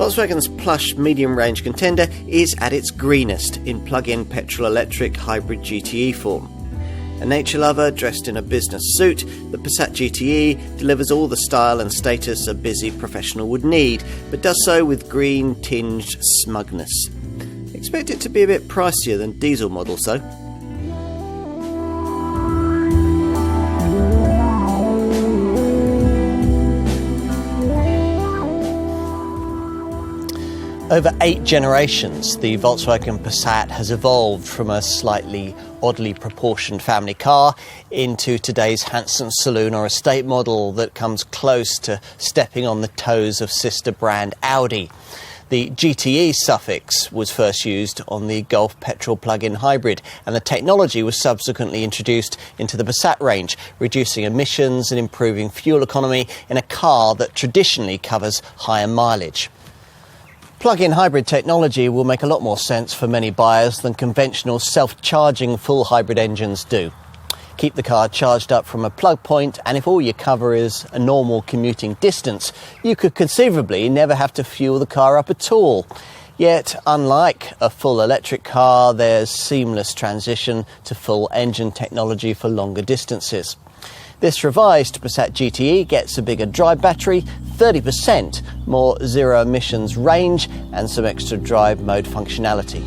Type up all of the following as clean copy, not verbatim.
Volkswagen's plush medium-range contender is at its greenest in plug-in petrol-electric hybrid GTE form. A nature lover dressed in a business suit, the Passat GTE delivers all the style and status a busy professional would need, but does so with green-tinged smugness. Expect it to be a bit pricier than diesel models though. Over 8 generations, the Volkswagen Passat has evolved from a slightly oddly proportioned family car into today's handsome saloon or estate model that comes close to stepping on the toes of sister brand Audi. The GTE suffix was first used on the Golf petrol plug-in hybrid, and the technology was subsequently introduced into the Passat range, reducing emissions and improving fuel economy in a car that traditionally covers higher mileage. Plug-in hybrid technology will make a lot more sense for many buyers than conventional self-charging full hybrid engines do. Keep the car charged up from a plug point, and if all you cover is a normal commuting distance, you could conceivably never have to fuel the car up at all. Yet, unlike a full electric car, there's seamless transition to full engine technology for longer distances. This revised Passat GTE gets a bigger drive battery, 30% more zero emissions range, and some extra drive mode functionality.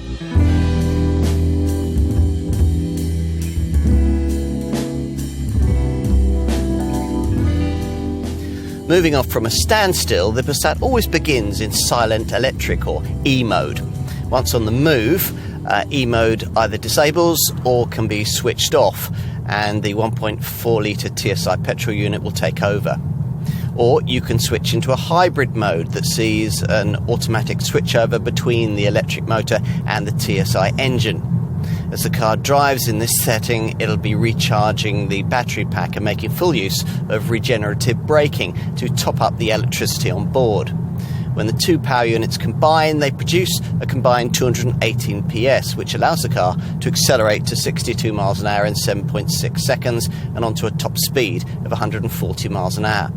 Moving off from a standstill, the Passat always begins in silent electric or E mode. Once on the move, E mode either disables or can be switched off, and the 1.4 litre TSI petrol unit will take over. Or you can switch into a hybrid mode that sees an automatic switchover between the electric motor and the TSI engine. As the car drives in this setting, it'll be recharging the battery pack and making full use of regenerative braking to top up the electricity on board. When the two power units combine, they produce a combined 218 PS, which allows the car to accelerate to 62 miles an hour in 7.6 seconds and onto a top speed of 140 miles an hour.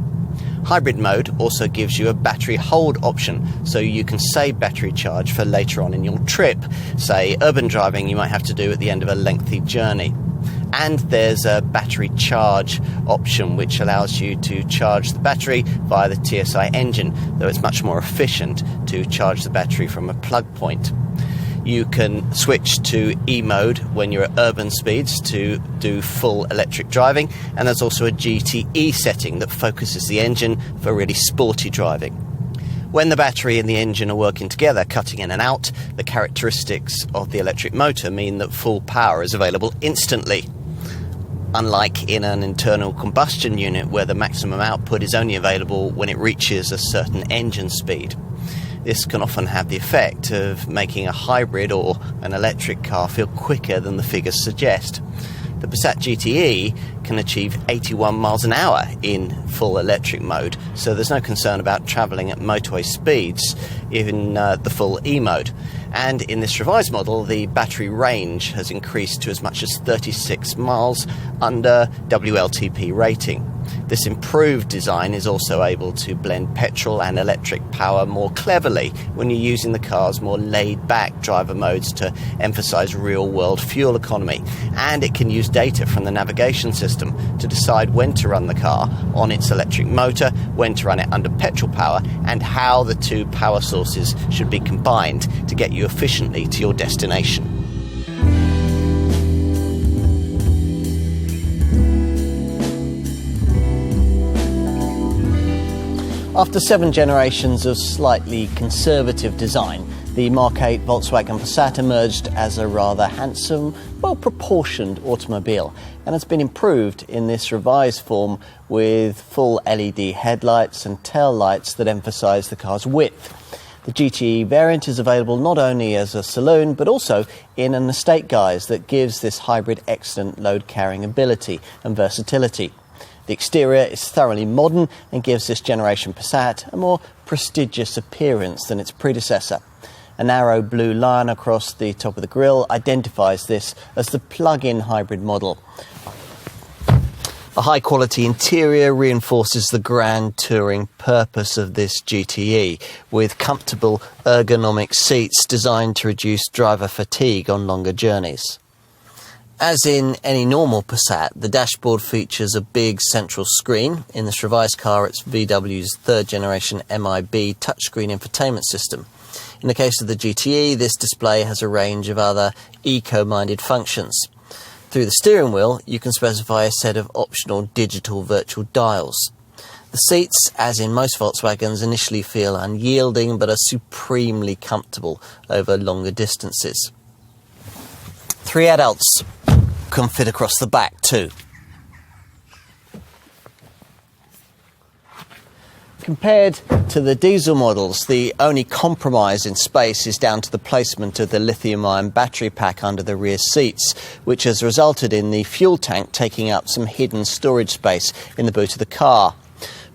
Hybrid mode also gives you a battery hold option, so you can save battery charge for later on in your trip, say urban driving you might have to do at the end of a lengthy journey. And there's a battery charge option which allows you to charge the battery via the TSI engine, though it's much more efficient to charge the battery from a plug point. You can switch to E mode when you're at urban speeds to do full electric driving, and there's also a GTE setting that focuses the engine for really sporty driving. When the battery and the engine are working together, cutting in and out, the characteristics of the electric motor mean that full power is available instantly. Unlike in an internal combustion unit where the maximum output is only available when it reaches a certain engine speed. This can often have the effect of making a hybrid or an electric car feel quicker than the figures suggest. The Passat GTE can achieve 81 miles an hour in full electric mode, so there's no concern about travelling at motorway speeds in the full E mode. And in this revised model, the battery range has increased to as much as 36 miles under WLTP rating. This improved design is also able to blend petrol and electric power more cleverly when you're using the car's more laid-back driver modes to emphasise real-world fuel economy. And it can use data from the navigation system to decide when to run the car on its electric motor, when to run it under petrol power, and how the two power sources should be combined to get you efficiently to your destination. After 7 generations of slightly conservative design, the Mark 8 Volkswagen Passat emerged as a rather handsome, well-proportioned automobile, and has been improved in this revised form with full LED headlights and tail lights that emphasise the car's width. The GTE variant is available not only as a saloon, but also in an estate guise that gives this hybrid excellent load-carrying ability and versatility. The exterior is thoroughly modern and gives this generation Passat a more prestigious appearance than its predecessor. A narrow blue line across the top of the grille identifies this as the plug-in hybrid model. A high-quality interior reinforces the grand touring purpose of this GTE, with comfortable ergonomic seats designed to reduce driver fatigue on longer journeys. As in any normal Passat, the dashboard features a big central screen. In this revised car, it's VW's third-generation MIB touchscreen infotainment system. In the case of the GTE, this display has a range of other eco-minded functions. Through the steering wheel, you can specify a set of optional digital virtual dials. The seats, as in most Volkswagens, initially feel unyielding but are supremely comfortable over longer distances. 3 adults can fit across the back too. Compared to the diesel models, the only compromise in space is down to the placement of the lithium-ion battery pack under the rear seats, which has resulted in the fuel tank taking up some hidden storage space in the boot of the car.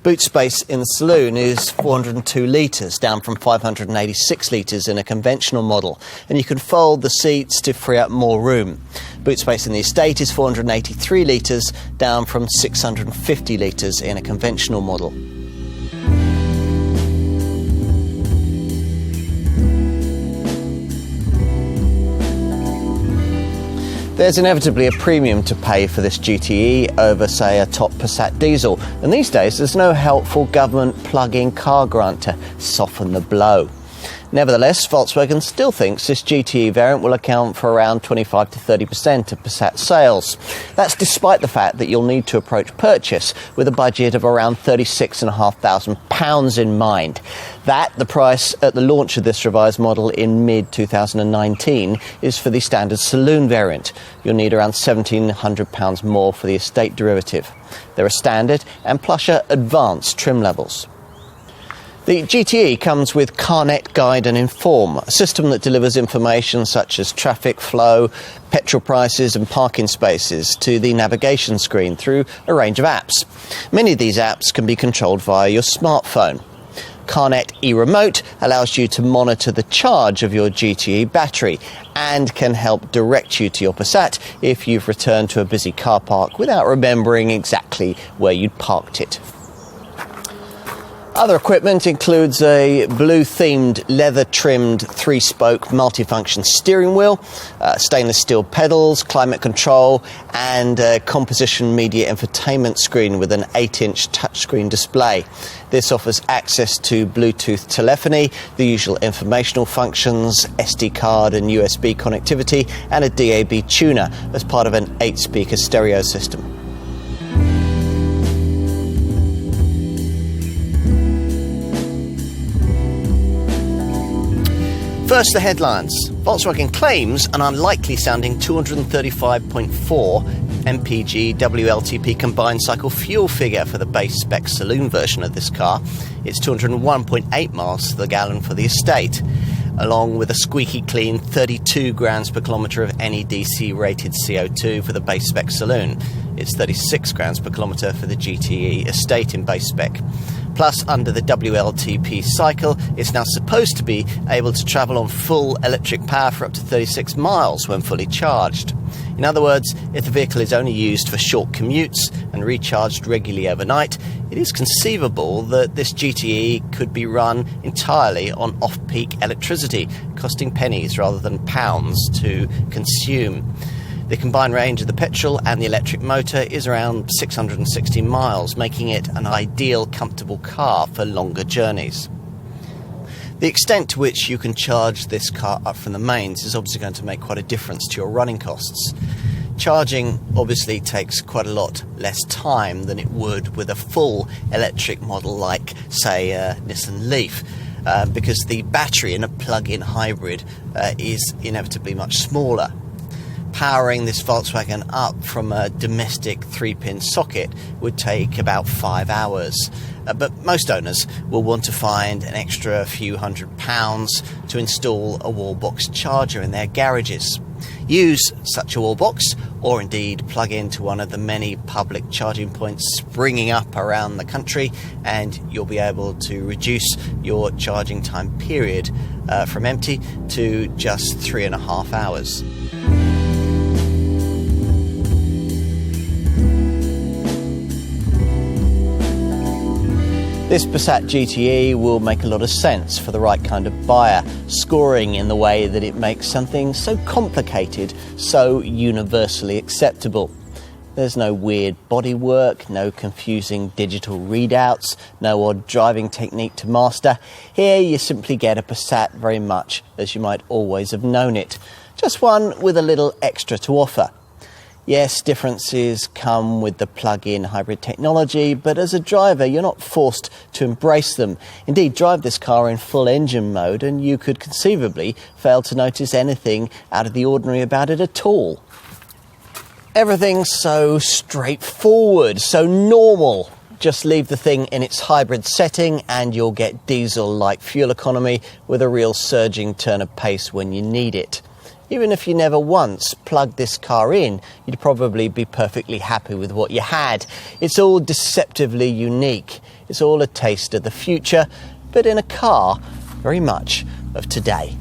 Boot space in the saloon is 402 litres, down from 586 litres in a conventional model, and you can fold the seats to free up more room. Boot space in the estate is 483 litres, down from 650 litres in a conventional model. There's inevitably a premium to pay for this GTE over, say, a top Passat diesel, and these days there's no helpful government plug-in car grant to soften the blow. Nevertheless, Volkswagen still thinks this GTE variant will account for around 25 to 30% of Passat sales. That's despite the fact that you'll need to approach purchase with a budget of around £36,500 in mind. That, the price at the launch of this revised model in mid-2019, is for the standard saloon variant. You'll need around £1,700 more for the estate derivative. There are standard and plusher advanced trim levels. The GTE comes with CarNet Guide and Inform, a system that delivers information such as traffic flow, petrol prices and parking spaces to the navigation screen through a range of apps. Many of these apps can be controlled via your smartphone. CarNet eRemote allows you to monitor the charge of your GTE battery and can help direct you to your Passat if you've returned to a busy car park without remembering exactly where you'd parked it. Other equipment includes a blue-themed, leather-trimmed 3-spoke multifunction steering wheel, stainless steel pedals, climate control, and a composition media infotainment screen with an 8-inch touchscreen display. This offers access to Bluetooth telephony, the usual informational functions, SD card and USB connectivity, and a DAB tuner as part of an 8-speaker stereo system. First, the headlines. Volkswagen claims an unlikely sounding 235.4 mpg WLTP combined cycle fuel figure for the base spec saloon version of this car. It's 201.8 miles to the gallon for the estate, along with a squeaky clean 32 grams per kilometre of NEDC rated CO2 for the base spec saloon. It's 36 grams per kilometre for the GTE estate in base spec. Plus, under the WLTP cycle, it's now supposed to be able to travel on full electric power for up to 36 miles when fully charged. In other words, if the vehicle is only used for short commutes and recharged regularly overnight, it is conceivable that this GTE could be run entirely on off-peak electricity, costing pennies rather than pounds to consume. The combined range of the petrol and the electric motor is around 660 miles, making it an ideal, comfortable car for longer journeys. The extent to which you can charge this car up from the mains is obviously going to make quite a difference to your running costs. Charging obviously takes quite a lot less time than it would with a full electric model like, say, a Nissan Leaf, because the battery in a plug-in hybrid is inevitably much smaller. Powering this Volkswagen up from a domestic 3-pin socket would take about 5 hours. But most owners will want to find an extra few £100 to install a wallbox charger in their garages. Use such a wallbox, or indeed plug into one of the many public charging points springing up around the country, and you'll be able to reduce your charging time period from empty to just 3.5 hours. This Passat GTE will make a lot of sense for the right kind of buyer, scoring in the way that it makes something so complicated, so universally acceptable. There's no weird bodywork, no confusing digital readouts, no odd driving technique to master. Here you simply get a Passat very much as you might always have known it, just one with a little extra to offer. Yes, differences come with the plug-in hybrid technology, but as a driver you're not forced to embrace them. Indeed, drive this car in full engine mode and you could conceivably fail to notice anything out of the ordinary about it at all. Everything's so straightforward, so normal. Just leave the thing in its hybrid setting and you'll get diesel-like fuel economy with a real surging turn of pace when you need it. Even if you never once plugged this car in, you'd probably be perfectly happy with what you had. It's all deceptively unique. It's all a taste of the future, but in a car, very much of today.